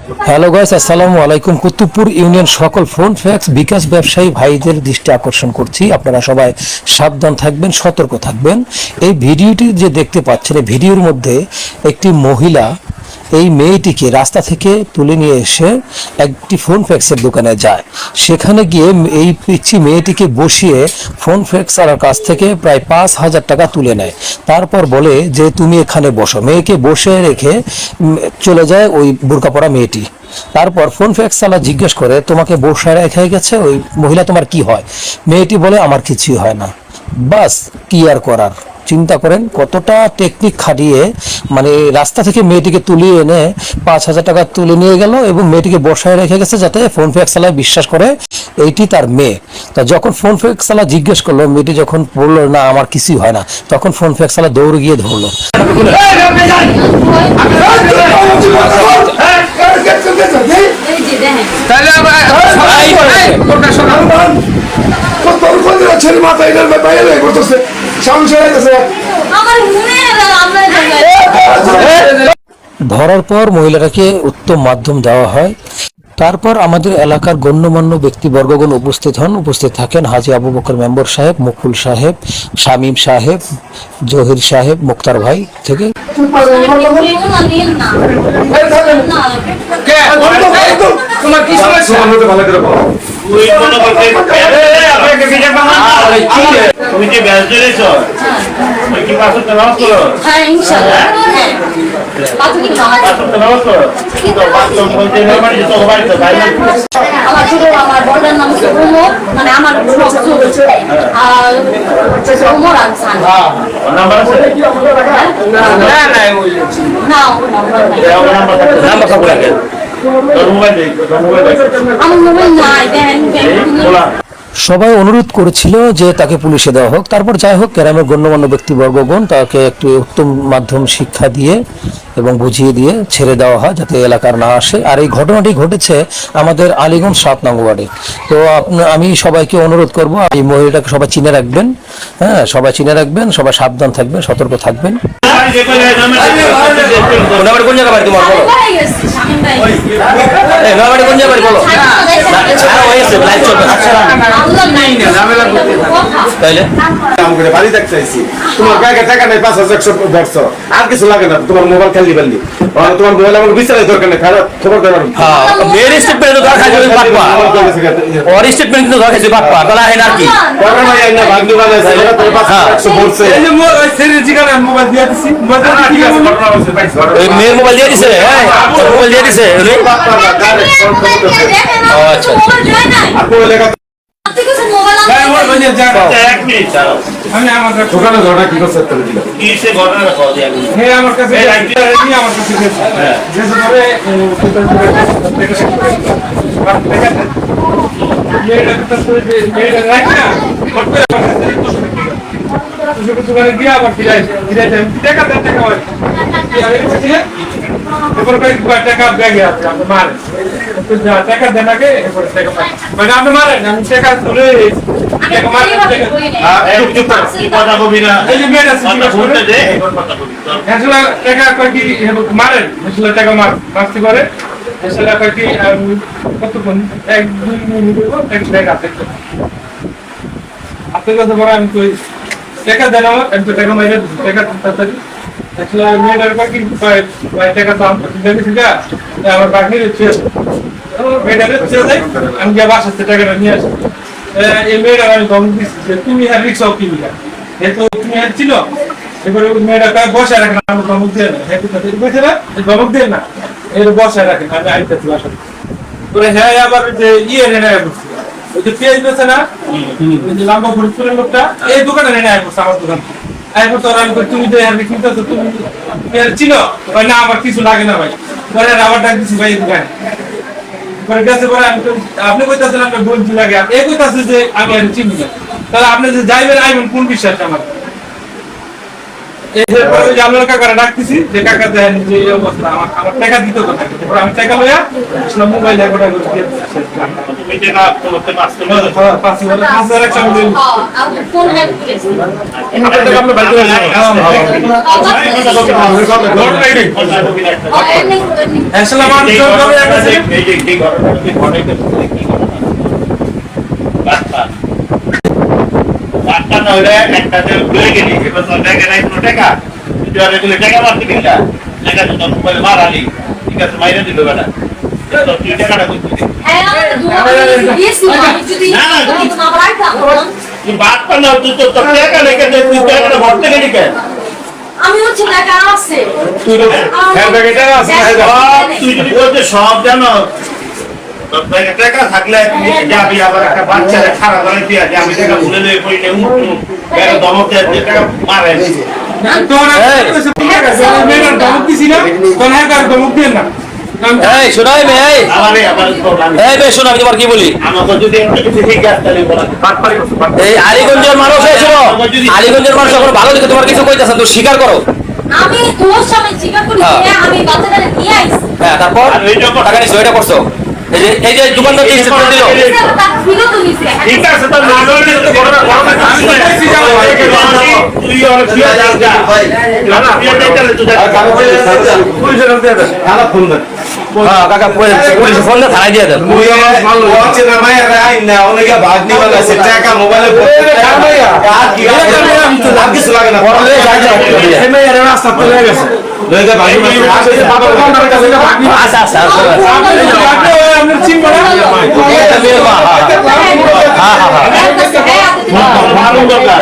Hello guys, আসসালামু আলাইকুম। Kutubpur union সকল ফোন ফ্যাক্স বিকাশ ব্যবসায়ী ভাইদের দৃষ্টি আকর্ষণ করছি, আপনারা সবাই সাবধান থাকবেন, সতর্ক থাকবেন। এই ভিডিওটি যে দেখতে পাচ্ছেন, এই ভিডিওর মধ্যে একটি মহিলা এই মেয়েটিকে রাস্তা থেকে তুলে নিয়ে এসে একটি ফোন ফ্যাক্সের দোকানে যায়। সেখানে গিয়ে এই পিচ্ছি মেয়েটিকে বসিয়ে ফোন ফ্যাক্সারের কাছ থেকে প্রায় 5,000 টাকা তুলে নেয়। তারপর বলে যে তুমি এখানে বসো। মেয়েকে বসে রেখে চলে যায় ওই বোরকা পরা মেয়েটি। তারপর ফোন ফ্যাক্সওয়ালা জিজ্ঞেস করে, তোমাকে বসে রেখে গেছে ওই মহিলা, তোমার কি হয়? মেয়েটি বলে, আমার কিছুই হয় না। বাস, কি আর করার। চিন্তা করেন কতটা টেকনিক খাটিয়ে মানে রাস্তা থেকে মেয়েটিকে তুলে এনে 5,000 টাকা তুলে নিয়ে গেল এবং মেয়েটিকে বসায় রেখে গেছে যাতে ফোন ফ্যাক্সওয়ালা বিশ্বাস করে এইটি তার মেয়ে। তা যখন ফোন ফ্যাক্সওয়ালা জিজ্ঞেস করলো, মেয়েটি যখন বললো না আমার কিছুই হয় না, তখন ফোন ফ্যাক্সওয়ালা দৌড়ে গিয়ে ধরলো। ধরার পর মহিলাটাকে উত্তম মাধ্যম দেওয়া হয়। তারপর আমাদের এলাকার গণ্যমান্য ব্যক্তিবর্গগণ উপস্থিত থাকেন হাজী আবু বকর মেম্বর সাহেব, মুকুল সাহেব, শামীম সাহেব, জহির সাহেব, মুক্তার ভাই থেকে। আমার বড়ার নাম হচ্ছে ওমর, মানে আমার সবাই অনুরোধ করেছিল যে তাকে পুলিশে দেওয়া হোক। তারপর যাই হোক, গ্রামের গণ্যমান্য ব্যক্তিবর্গগণ তাকে একটি উত্তম মাধ্যম শিক্ষা দিয়ে এবং বুঝিয়ে দিয়ে ছেড়ে দেওয়া হয় যাতে এলাকার না আসে। আর এই ঘটনাটি ঘটেছে আমাদের আলীগঞ্জ 7 নং ওয়ার্ডে। তো আমি সবাইকে অনুরোধ করব, এই মহিলাটাকে সবাই চিনে রাখবেন। হ্যাঁ, সবাই চিনে রাখবেন, সবাই সাবধান থাকবেন, সতর্ক থাকবেন। বাড়ি দেখতে চাইছি, তোমার ব্যাগে টাকা নেই, 5,100 ধরছো, আর কিছু লাগে না, তোমার মোবাইল খেলি পারলি, তোমার মোবাইল আমার বিচারের দরকার নেই, খারাপ খবর দেওয়ার মোবাইল দিয়ে দিছি, মেয়ের মোবাইল দিয়ে দিছে। হ্যাঁ, মোবাইল দিয়ে দিছে। আমি আমার ঠোকানো ঘটনা কি করছে আমার কাছে গিয়ে আবার টাকা টাকা ব্যাগে আছে, আপনি মারেন টাকা দেন আগে, মানে আপনি মারেন, আমি টাকা তুলে মারেন টাকা মারতে করে কতক্ষণ 1-2 মিনিট আপনার কথা বলে আমি কই টাকা দেন আমার, একটু টাকা মাইরে টাকা তাড়াতাড়ি মেয়েটার কি টাকা দাম আমার বাকি আমি গিয়ে বাসাতে টাকাটা নিয়ে আসি। এই মেয়েটার আমি ধমক দিচ্ছি যে তুমি আর রিক্সাও কিনি না, যেহেতু তুমি আর ছিল এবারে মেয়েটা বসে রাখেন, আমি ধমক দিয়ে না, বসে না ধমক দিয়ে না, এর বসে রাখেন, আমি আইতেছি বাসা করে। হ্যাঁ, আবার যে নেয় বসছি, ওই যে পেঁয়াজ বেছে না, ওই যে লম্বা ফরিদপুরের লোকটা এই দোকানে নেয় বসছে আমার দোকান। তুমি তো তুমি ছিল না, আমার কিছু লাগে না ভাই, পরে আবার ডাক দিচ্ছি ভাই দোকানে পরে গেছে, পরে আপনি কইতাছেন আপনার বন্ধু লাগে, এ কইতাছে যে আমি আর চিনি না, তাহলে আপনি যে যাইবেন আইবেন কোন বিশ্বাস আমার? এরপরে যে আমরা কাকারা ডাকতেছি যে কাকা দেখেন যে এই অবস্থা, আমার টাকা দিতে কথা, আমি টাকা লইয়া মোবাইল 1 টাকা তুমি টাকা করতে পারছো না। 5,000 একটা আমি দিই। আমার ফোন হ্যাক করেছে আপনার টাকা আপনি বাইরে করে আসসালামু আলাইকুম। এই যে কি ঘটনা কি ঘটে কি বাচ্চা না হলে একটা যে ঘুরে গেলি এবার তো টাকা নাই কোনো টাকা তুই আর এগুলো টাকা মারতে গেলা টাকা তো মোবাইল মারালি ঠিক আছে মাইরে দিল বেটা তো তুই টাকাটা কই দিলি হ্যাঁ আমি দিয়েছি আমি যদি না, না, তুমি না রাখতাম তুই বাদ পা না তুই তো টাকা লেগে তুই টাকাটা ভরতে গেলি কেন আমি হচ্ছে টাকা আছে তুই তো হ্যাঁ ব্যাগে টাকা আছে না তুই যদি বলতে সব জানো তোর ব্যাগে টাকা থাকলে তুই যাবি আবার একটা বাচ্চারে খারাপ করে দিয়া যে আমি টাকা ভুলে লয়ে পড়ি না ব্যাগে দমক দিয়ে টাকা মারে তোর মেয়ের ধমক দিছি না কোন হ্যাঁ ধমক দিয়ে না এই শোনাই মে এই আমারে আবার এই বে শোনা আমি তোমার কি বলি আমাকে যদি একটা কিছু ঠিক আছে তাহলে বলা বাটপারি এই আলীগঞ্জের মানুষ হয়েছিল আলীগঞ্জের মানুষ এখন ভালো দেখে তোমার কিছু কইতাছে তো স্বীকার করো আমি তোর সামনে জিজ্ঞাসা করি যে আমি বাচ্চাটা নিয়ে আইছি হ্যাঁ তারপর আর ওইটা কর। টাকা নিছো এটা করছো এই যে দোকানদার কি স্টেটমেন্ট দিল তার ফিরত নিছে ঠিক আছে তো নজরে তো করোনা তুই আর কি যা না না তুই চলে তুই হ্যাঁ কাকা পুলিশ ফোন দিয়ে থানায় দিয়ে দেন আচ্ছা আচ্ছা আপনার চিনবো না হ্যাঁ হ্যাঁ হ্যাঁ ভালো দরকার